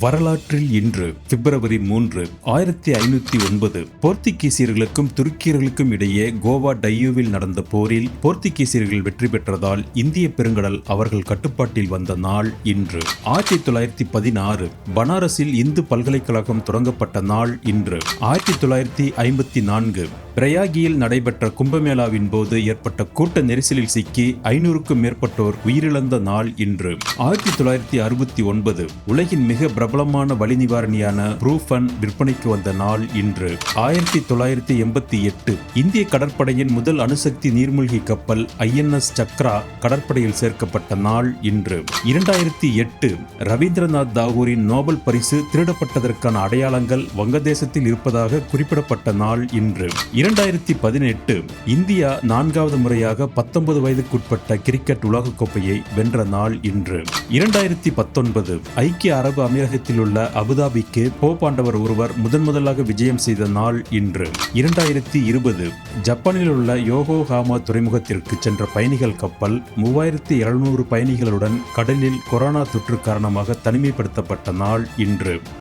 வரலாற்றில் இன்று பிப்ரவரி 3, 1509 போர்த்துகீசியர்களுக்கும் துருக்கியர்களுக்கும் இடையே கோவா டையூவில் நடந்த போரில் போர்த்துகீசியர்கள் வெற்றி பெற்றதால் இந்திய பெருங்கடல் அவர்கள் கட்டுப்பாட்டில் வந்த நாள் இன்று. 1916 பனாரஸில் இந்து பல்கலைக்கழகம் தொடங்கப்பட்ட நாள் இன்று. 1954 பிரயாகியில் நடைபெற்ற கும்பமேளாவின் போது ஏற்பட்ட கூட்ட நெரிசலில் சிக்கி 500க்கும் மேற்பட்டோர் உயிரிழந்த நாள் இன்று. 1969 உலகின் மிக பிரபலமான வலி நிவாரணியான ப்ரூஃபன் விற்பனைக்கு வந்த நாள் இன்று. 1988 இந்திய கடற்படையின் முதல் அணுசக்தி நீர்மூழ்கி கப்பல் INS சக்ரா கடற்படையில் சேர்க்கப்பட்ட நாள் இன்று. 2008 ரவீந்திரநாத் தாகூரின் நோபல் பரிசு திருடப்பட்டதற்கான அடையாளங்கள் வங்கதேசத்தில் இருப்பதாக குறிப்பிடப்பட்ட நாள் இன்று. 2018 இந்தியா 4வது முறையாக 19 வயதுக்குட்பட்ட கிரிக்கெட் உலகக்கோப்பையை வென்ற நாள் இன்று. 2019 ஐக்கிய அரபு அமீரகத்தில் உள்ள அபுதாபிக்கு போப்பாண்டவர் ஒருவர் முதன்முதலாக விஜயம் செய்த நாள் இன்று. 2020 ஜப்பானில் உள்ள யோகோஹாமா துறைமுகத்திற்கு சென்ற பயணிகள் கப்பல் 3700 பயணிகளுடன் கடலில் கொரோனா தொற்று காரணமாக தனிமைப்படுத்தப்பட்ட நாள் இன்று.